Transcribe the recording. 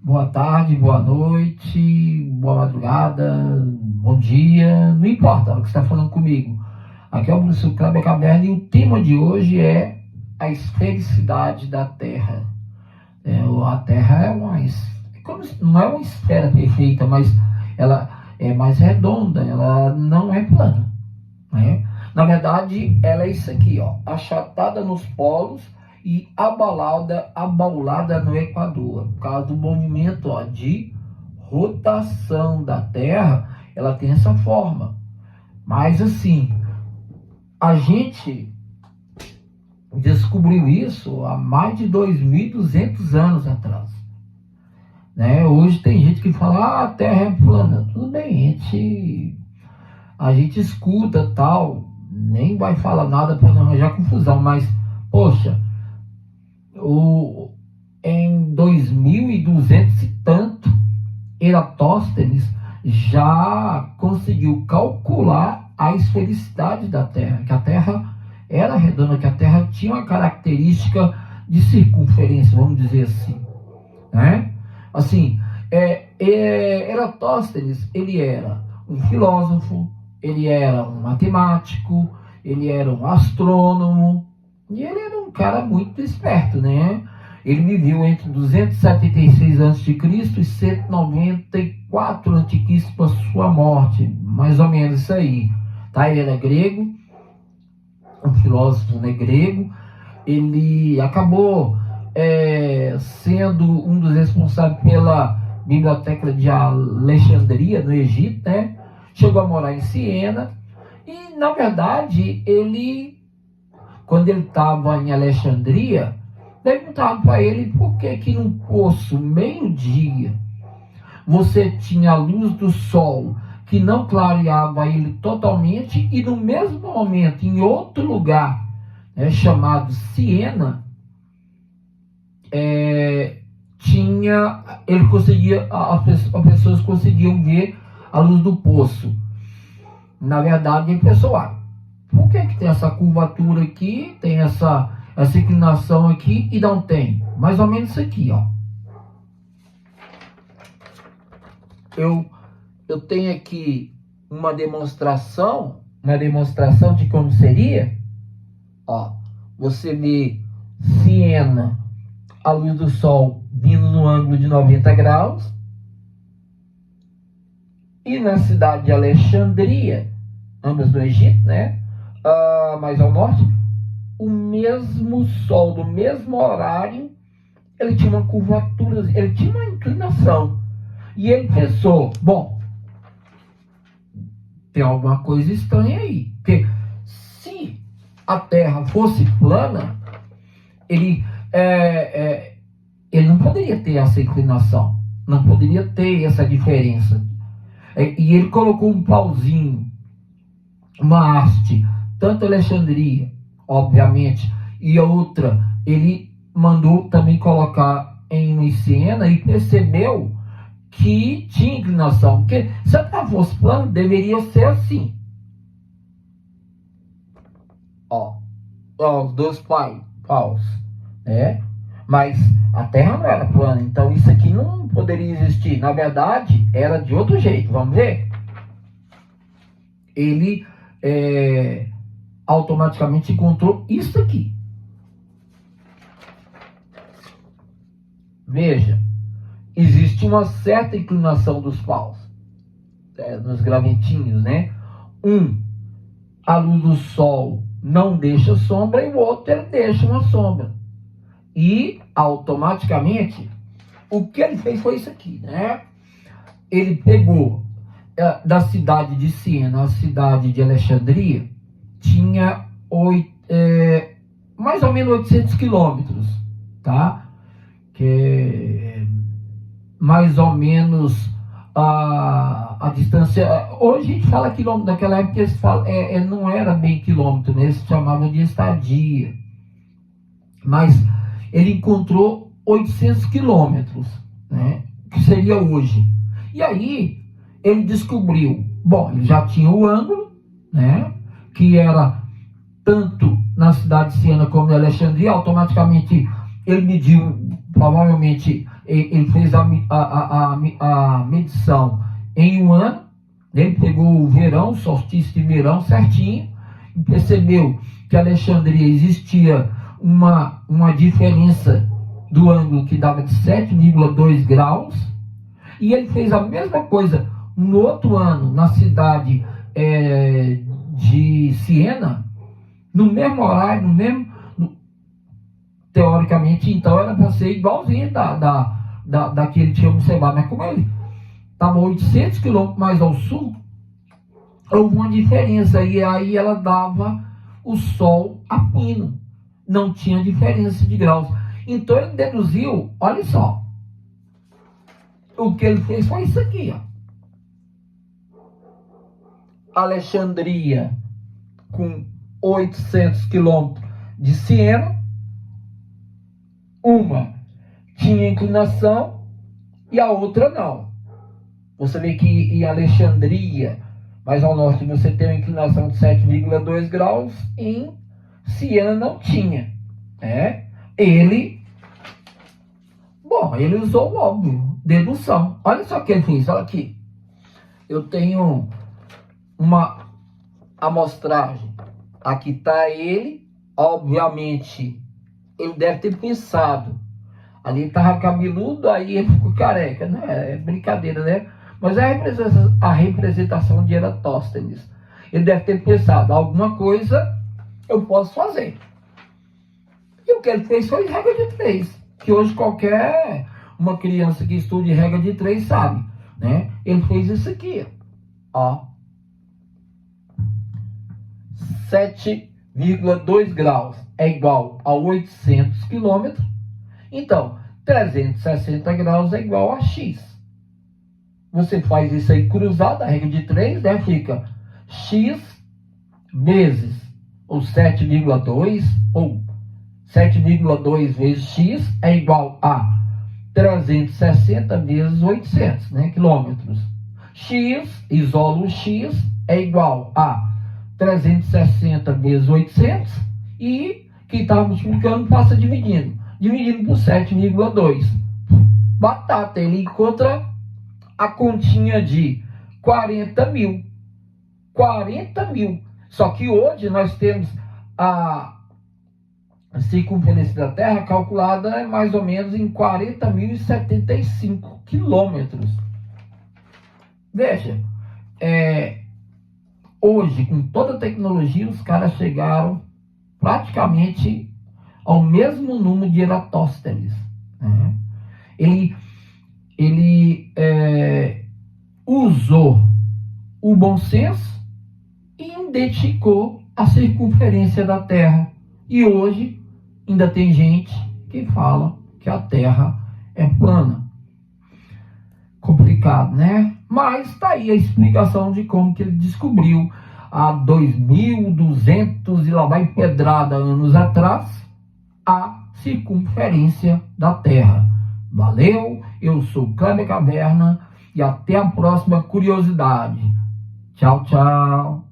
boa tarde, boa noite, boa madrugada, bom dia, não importa o que você está falando comigo. Aqui é o professor Kleber Caverna e o tema de hoje é a esfericidade da Terra. A Terra não é uma esfera perfeita, mas ela é mais redonda, ela não é plana, né? Na verdade, ela é isso aqui, ó, achatada nos polos e abaulada no Equador. Por causa do movimento, ó, de rotação da Terra, ela tem essa forma. Mas assim, a gente descobriu isso há mais de 2.200 anos atrás, né? Hoje tem gente que fala, a Terra é plana. Tudo bem, a gente escuta tal, nem vai falar nada para não arranjar confusão, mas, poxa, em 2.200 e tanto, Eratóstenes já conseguiu calcular a esfericidade da Terra, que a Terra era redonda, que a Terra tinha uma característica de circunferência, vamos dizer assim, né? Assim, Eratóstenes, ele era um filósofo, ele era um matemático, ele era um astrônomo, e ele era um cara muito esperto, né? Ele viveu entre 276 a.C. e 194 a.C. para sua morte, mais ou menos isso aí, tá? Ele era grego, um filósofo, né, grego. Ele acabou sendo um dos responsáveis pela Biblioteca de Alexandria, no Egito, né? Chegou a morar em Siena e, na verdade, quando ele estava em Alexandria, perguntaram para ele por que num poço, meio-dia, você tinha a luz do sol que não clareava ele totalmente e no mesmo momento, em outro lugar, chamado Siena, as pessoas conseguiam ver a luz do poço. Na verdade, pessoal, por que tem essa curvatura aqui, tem essa inclinação aqui e não tem? Mais ou menos isso aqui, ó. Eu tenho aqui uma demonstração de como seria. Ó, você vê Siena, a luz do sol vindo no ângulo de 90 graus. E na cidade de Alexandria, ambas no Egito, né? Mais ao norte, o mesmo sol, do mesmo horário, ele tinha uma curvatura, ele tinha uma inclinação. E ele pensou, bom, tem alguma coisa estranha aí. Porque se a Terra fosse plana, ele não poderia ter essa inclinação, não poderia ter essa diferença. E ele colocou um pauzinho, uma haste, tanto Alexandria, obviamente, e a outra, ele mandou também colocar em Siena e percebeu que tinha inclinação. Porque se a Terra fosse plana, deveria ser assim. Ó, os dois paus, né? Mas a Terra não era plana, então isso aqui não poderia existir. Na verdade, era de outro jeito, vamos ver? Ele automaticamente encontrou isso aqui. Veja, existe uma certa inclinação dos paus, nos gravetinhos, né? A luz do sol não deixa sombra e o outro ele deixa uma sombra. E automaticamente, o que ele fez foi isso aqui, né? Ele pegou da cidade de Siena à cidade de Alexandria, tinha mais ou menos 800 quilômetros, tá? Que mais ou menos a distância. Hoje a gente fala quilômetro, naquela época eles falam, não era bem quilômetro, né? Eles chamavam de estadia. Mas ele encontrou 800 quilômetros, né? Que seria hoje. E aí ele descobriu, bom, ele já tinha o ângulo, né? Que era tanto na cidade de Siena como em Alexandria. Automaticamente ele mediu, provavelmente ele fez a medição em um ano, ele pegou o verão, o solstício de verão certinho, e percebeu que Alexandria existia uma diferença do ângulo que dava de 7,2 graus, e ele fez a mesma coisa no outro ano, na cidade de Siena, no mesmo horário, teoricamente, então era para ser igualzinho da que ele tinha observado, mas como ele estava 800 quilômetros mais ao sul, houve uma diferença, e aí ela dava o sol a pino, não tinha diferença de graus. Então ele deduziu, olha só, o que ele fez foi isso aqui, ó. Alexandria, com 800 quilômetros de Siena, uma tinha inclinação e a outra não. Você vê que em Alexandria, mais ao norte, você tem uma inclinação de 7,2 graus, em Siena não tinha. Ele usou o óbvio, dedução. Olha só o que ele fez, olha aqui. Eu tenho uma amostragem. Aqui está ele, obviamente, ele deve ter pensado. Ali estava cabeludo, aí ele ficou careca, né? É brincadeira, né? Mas é a representação de Eratóstenes. Ele deve ter pensado, alguma coisa eu posso fazer. E o que ele fez foi regra de 3, que hoje qualquer uma criança que estude regra de 3 sabe, né? Ele fez isso aqui, ó. 7,2 graus é igual a 800 quilômetros. Então, 360 graus é igual a x. Você faz isso aí cruzado, a regra de 3, né? Fica x vezes ou 7,2 ou 7,2 vezes x é igual a 360 vezes 800, né, quilômetros. X, isolo o x, é igual a 360 vezes 800 e quem está multiplicando passa dividindo por 7,2. Batata, ele encontra a continha de 40 mil. 40 mil. Só que hoje nós temos a circunferência da Terra calculada mais ou menos em 40.075 quilômetros. Veja, hoje, com toda a tecnologia, os caras chegaram praticamente ao mesmo número de Eratóstenes. Né? Ele usou o bom senso e identificou a circunferência da Terra. E hoje ainda tem gente que fala que a Terra é plana. Complicado, né? Mas está aí a explicação de como que ele descobriu há 2.200 e lá vai pedrada anos atrás a circunferência da Terra. Valeu, eu sou Kleber Caverna e até a próxima curiosidade. Tchau, tchau.